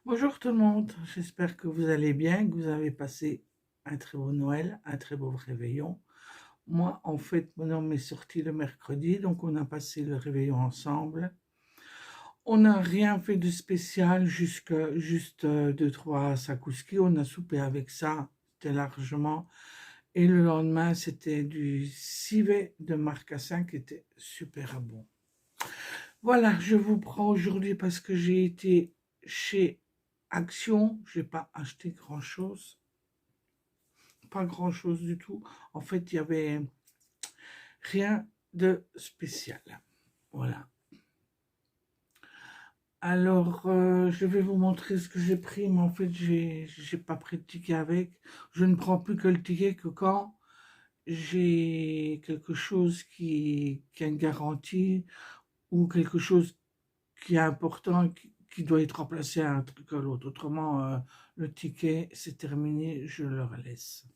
Bonjour tout le monde, j'espère que vous allez bien, que vous avez passé un très beau Noël, un très beau réveillon. Moi, en fait, mon homme est sorti le mercredi, donc on a passé le réveillon ensemble. On n'a rien fait de spécial, juste deux, trois sakouski. On a soupé avec ça, c'était largement. Et le lendemain, c'était du civet de marcassin qui était super bon. Voilà, je vous prends aujourd'hui parce que j'ai été chez Action, j'ai pas acheté grand-chose, pas grand-chose du tout. En fait, il y avait rien de spécial. Voilà. Alors, je vais vous montrer ce que j'ai pris, mais en fait, j'ai pas pris de ticket avec. Je ne prends plus que le ticket que quand j'ai quelque chose qui a une garantie ou quelque chose qui est important, qui doit être remplacé à un truc à l'autre. Autrement, le ticket, c'est terminé, je le laisse.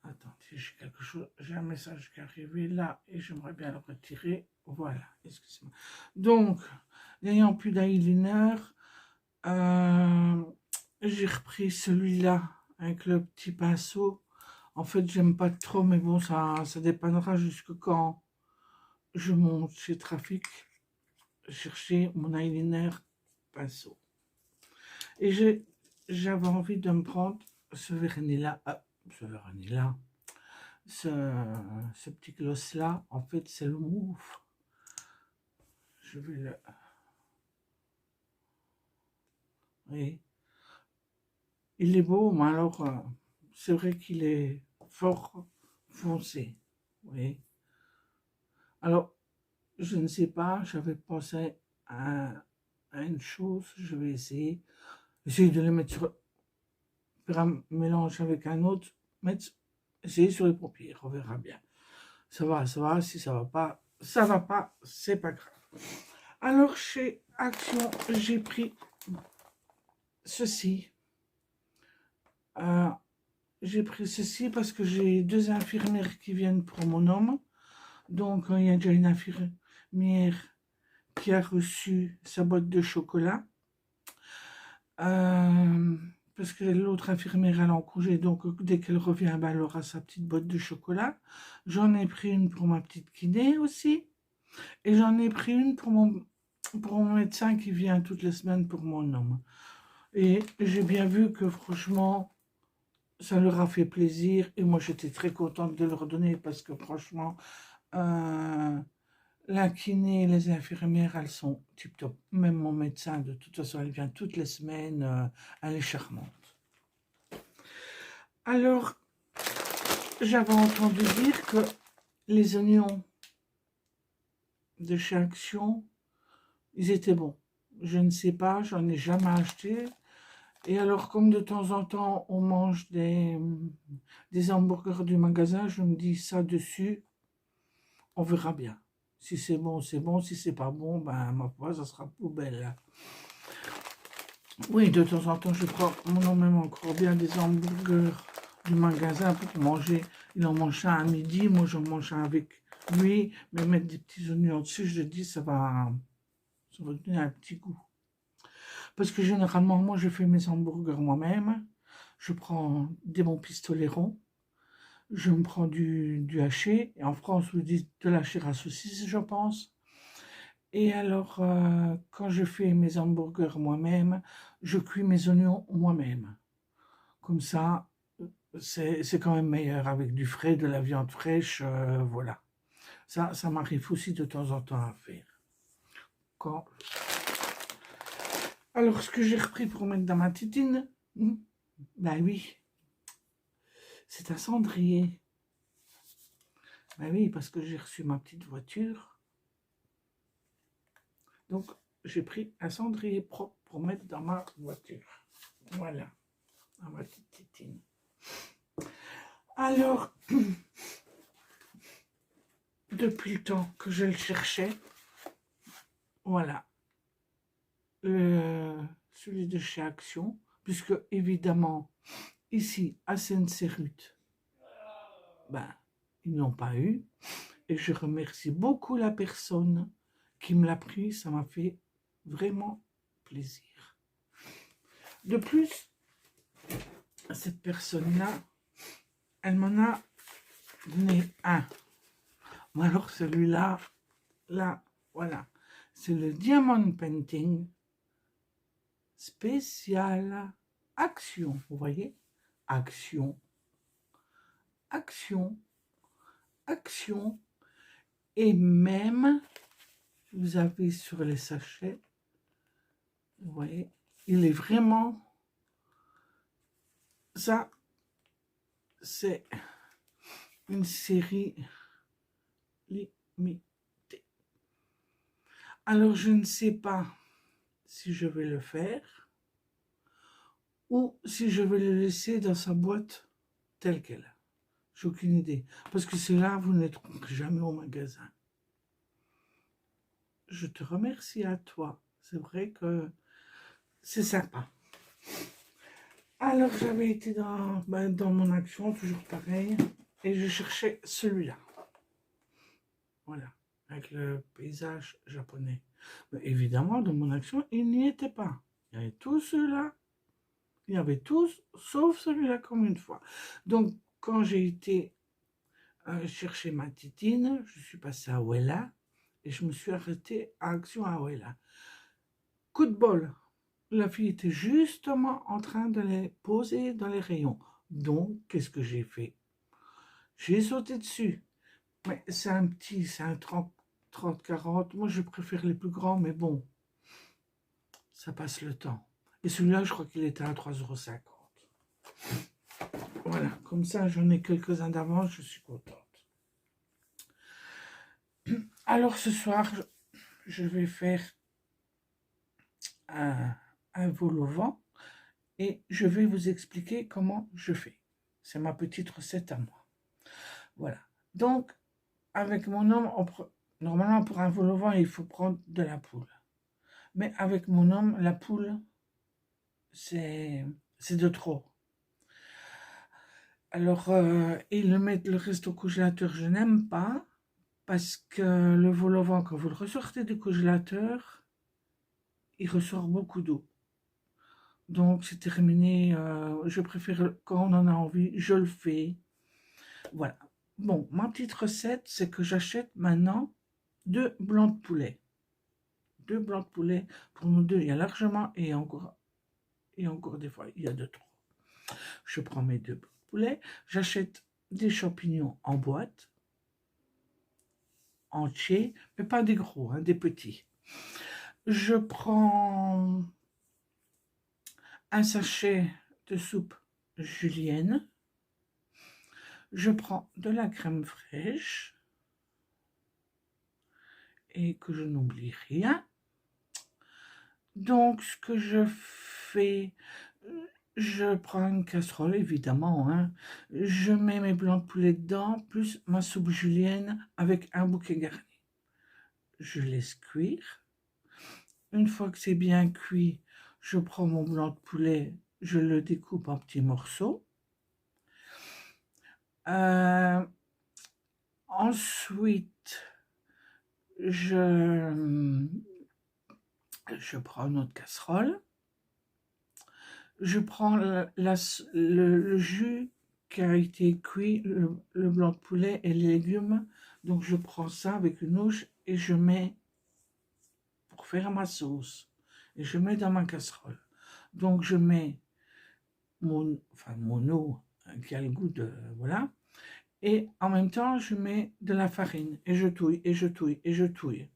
Attendez, j'ai quelque chose, j'ai un message qui est arrivé là et j'aimerais bien le retirer. Voilà, excusez-moi. Donc, n'ayant plus d'eyeliner, euh, j'ai repris celui-là avec le petit pinceau. En fait, j'aime pas trop, mais bon, ça dépendra jusque quand je monte chez Trafic chercher mon eyeliner pinceau. Et j'avais envie de me prendre ce vernis-là, ce, ce petit gloss-là. En fait, c'est le mouve. Je vais le... Oui. Il est beau, mais alors, c'est vrai qu'il est fort foncé. Oui. Alors, je ne sais pas, j'avais pensé à une chose, je vais essayer de le mettre sur, faire un mélange avec un autre, essayer sur les paupières, on verra bien. Ça va, si ça va pas, c'est pas grave. Alors, chez Action, j'ai pris ceci. Euh, j'ai pris ceci parce que j'ai deux infirmières qui viennent pour mon homme. Donc, il y a déjà une infirmière qui a reçu sa boîte de chocolat. Parce que l'autre infirmière elle est en congé, donc dès qu'elle revient, ben, elle aura sa petite boîte de chocolat. J'en ai pris une pour ma petite kiné aussi. Et j'en ai pris une pour mon médecin qui vient toutes les semaines pour mon homme. Et j'ai bien vu que franchement, ça leur a fait plaisir. Et moi, j'étais très contente de leur donner parce que franchement, euh, la kiné et les infirmières, elles sont tip top. Même mon médecin, de toute façon, elle vient toutes les semaines. Elle est charmante. Alors, j'avais entendu dire que les oignons de chez Action, ils étaient bons. Je ne sais pas, j'en ai jamais acheté. Et alors, comme de temps en temps, on mange des hamburgers du magasin, je me dis ça dessus, on verra bien. Si c'est bon, c'est bon. Si c'est pas bon, ben, ma foi, ça sera poubelle. Oui, de temps en temps, je prends mon nom même encore bien des hamburgers du magasin pour manger. Il en mange un à midi, moi j'en mange un avec lui, mais mettre des petits oignons dessus, je dis, ça va donner un petit goût. Parce que généralement, moi, je fais mes hamburgers moi-même. Je prends des bons pistolets ronds. Je me prends du haché. Et en France, vous dites de la chair à saucisse, je pense. Et alors, quand je fais mes hamburgers moi-même, je cuis mes oignons moi-même. Comme ça, c'est quand même meilleur avec du frais, de la viande fraîche, voilà. Ça m'arrive aussi de temps en temps à faire. Quand... Alors, ce que j'ai repris pour mettre dans ma titine, ben oui, c'est un cendrier. Ben oui, parce que j'ai reçu ma petite voiture. Donc, j'ai pris un cendrier propre pour mettre dans ma voiture. Voilà, dans ma petite titine. Alors, depuis le temps que je le cherchais, voilà, celui de chez Action, puisque évidemment, ici, à Seine-Serrut, ben, ils n'ont pas eu. Et je remercie beaucoup la personne qui me l'a pris, ça m'a fait vraiment plaisir. De plus, cette personne-là, elle m'en a donné un. Alors celui-là, là, voilà. C'est le Diamond Painting spécial action. Vous voyez? Action, action, action. Et même, vous avez sur les sachets, vous voyez, il est vraiment... Ça, c'est une série limitée. Alors, je ne sais pas si je vais le faire ou si je vais le laisser dans sa boîte telle qu'elle. J'ai aucune idée. Parce que c'est là, vous ne les trouverez jamais au magasin. Je te remercie à toi. C'est vrai que c'est sympa. Alors, j'avais été dans mon action, toujours pareil, et je cherchais celui-là. Voilà, avec le paysage japonais. Mais évidemment, dans mon action, il n'y était pas. Il y avait tous ceux-là. Il y avait tous, sauf celui-là, comme une fois. Donc, quand j'ai été chercher ma titine, je suis passée à Wella, et je me suis arrêtée à Action à Wella. Coup de bol, la fille était justement en train de les poser dans les rayons. Donc, qu'est-ce que j'ai fait? J'ai sauté dessus. Mais c'est un petit, c'est un 30-40. Moi, je préfère les plus grands, mais bon, ça passe le temps. Et celui-là, je crois qu'il était à 3,50 €. Voilà, comme ça, j'en ai quelques-uns d'avance, je suis contente. Alors, ce soir, je vais faire un vol au vent et je vais vous expliquer comment je fais. C'est ma petite recette à moi. Voilà. Donc, avec mon homme, normalement, pour un vol au vent, il faut prendre de la poule. Mais avec mon homme, la poule, c'est de trop. Alors, et mettre le reste au congélateur, je n'aime pas, parce que le vol au vent, quand vous le ressortez du congélateur, il ressort beaucoup d'eau. Donc, c'est terminé. Je préfère, quand on en a envie, je le fais. Voilà. Bon, ma petite recette, c'est que j'achète maintenant 2 blancs de poulet. 2 blancs de poulet. Pour nous deux, il y a largement, et encore des fois, il y a de trop. Je prends mes 2 blancs de poulet. J'achète des champignons en boîte, entiers, mais pas des gros, hein, des petits. Je prends un sachet de soupe julienne. Je prends de la crème fraîche et que je n'oublie rien. Donc, ce que je fais, je prends une casserole, évidemment, hein. Je mets mes blancs de poulet dedans, plus ma soupe julienne avec un bouquet garni. Je laisse cuire. Une fois que c'est bien cuit, je prends mon blanc de poulet, je le découpe en petits morceaux. Ensuite, je prends une autre casserole. Je prends le jus qui a été cuit, le blanc de poulet et les légumes. Donc, je prends ça avec une ouche et je mets pour faire ma sauce. Et je mets dans ma casserole. Donc, je mets mon eau qui a le goût de... Voilà. Et en même temps, je mets de la farine. Et je touille, et je touille, et je touille.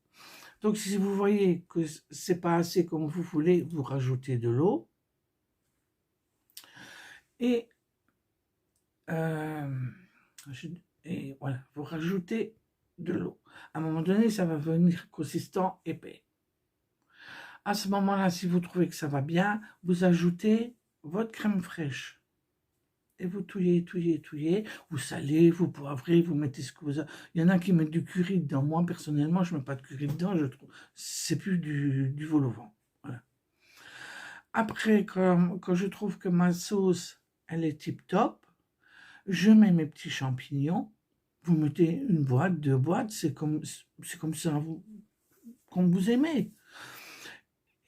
Donc, si vous voyez que c'est pas assez comme vous voulez, vous rajoutez de l'eau. Et voilà, vous rajoutez de l'eau. À un moment donné, ça va devenir consistant, épais. À ce moment-là, si vous trouvez que ça va bien, vous ajoutez votre crème fraîche. Et vous touillez, touillez, touillez. Vous salez, vous poivrez, vous mettez ce que vous avez. Il y en a qui mettent du curry dedans. Moi, personnellement, je ne mets pas de curry dedans. Je trouve c'est plus du vol au vent. Voilà. Après, quand je trouve que ma sauce, elle est tip top, je mets mes petits champignons. Vous mettez une boîte, 2 boîtes, c'est comme ça, comme vous aimez.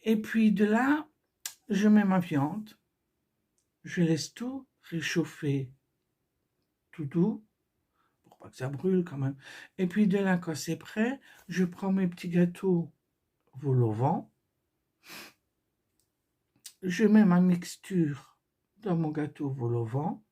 Et puis de là, je mets ma viande, je laisse tout réchauffer tout doux, pour pas que ça brûle quand même. Et puis de là, quand c'est prêt, je prends mes petits gâteaux vol au vent, je mets ma mixture dans mon gâteau vol au vent.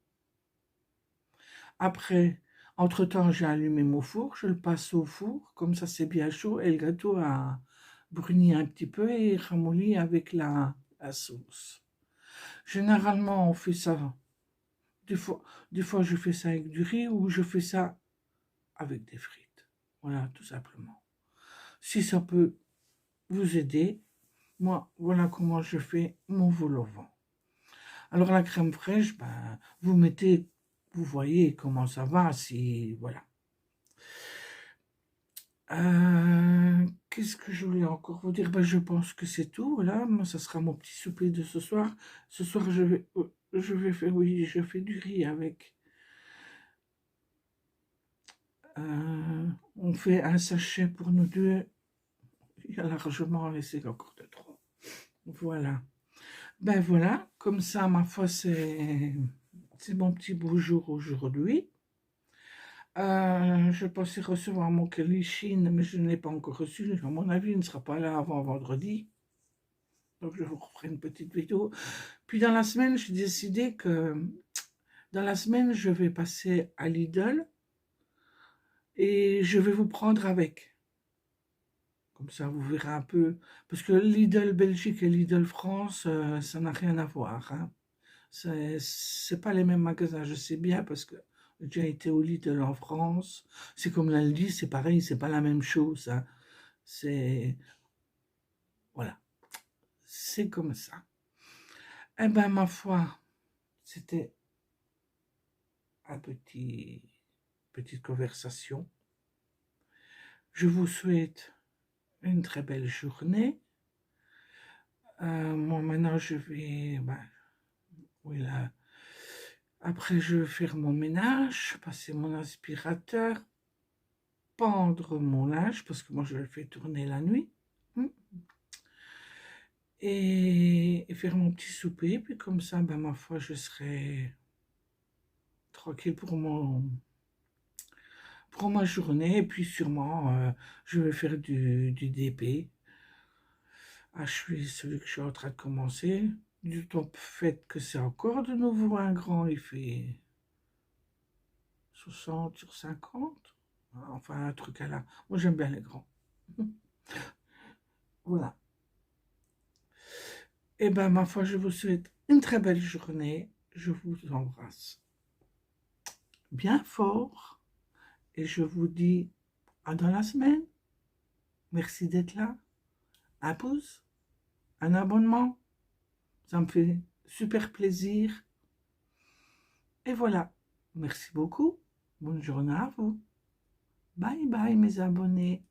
Après, entre-temps, j'ai allumé mon four, je le passe au four, comme ça c'est bien chaud, et le gâteau a bruni un petit peu et ramolli avec la sauce. Généralement, on fait ça, des fois je fais ça avec du riz ou je fais ça avec des frites. Voilà, tout simplement. Si ça peut vous aider, moi, voilà comment je fais mon vol au vent. Alors la crème fraîche, ben, vous mettez, vous voyez comment ça va, si, voilà. Qu'est-ce que je voulais encore vous dire? Ben, je pense que c'est tout, voilà, moi, ça sera mon petit souper de ce soir. Ce soir, je vais faire, oui, je fais du riz avec. On fait un sachet pour nous deux. Il y a largement laissé encore de trop. Voilà. Ben voilà, comme ça, ma foi, c'est mon petit beau jour aujourd'hui. Je pensais recevoir mon colis Chine, mais je ne l'ai pas encore reçu. À mon avis, il ne sera pas là avant vendredi. Donc, je vous referai une petite vidéo. Puis, dans la semaine, j'ai décidé que dans la semaine, je vais passer à Lidl et je vais vous prendre avec. Comme ça, vous verrez un peu. Parce que Lidl Belgique et Lidl France, ça n'a rien à voir. Hein. C'est pas les mêmes magasins, je sais bien, parce que j'ai déjà été au Lidl en France. C'est comme l'Aldi, c'est pareil, c'est pas la même chose. Hein. C'est. Voilà. C'est comme ça. Eh ben, ma foi, c'était un petite conversation. Je vous souhaite une très belle journée. Moi, maintenant, je vais. Ben, oui, là. Après, je vais faire mon ménage, passer mon aspirateur, pendre mon linge, parce que moi, je le fais tourner la nuit. Et faire mon petit souper. Puis comme ça, ben, ma foi, je serai tranquille pour ma journée. Et puis sûrement, je vais faire du DP. Achever celui que je suis en train de commencer. Du top fait que c'est encore de nouveau un grand, il fait 60 sur 50. Enfin, un truc à la... Moi, j'aime bien les grands. Voilà. Et ben, ma foi, je vous souhaite une très belle journée. Je vous embrasse bien fort. Et je vous dis à dans la semaine. Merci d'être là. Un pouce, un abonnement. Ça me fait super plaisir. Et voilà. Merci beaucoup. Bonne journée à vous. Bye bye mes abonnés.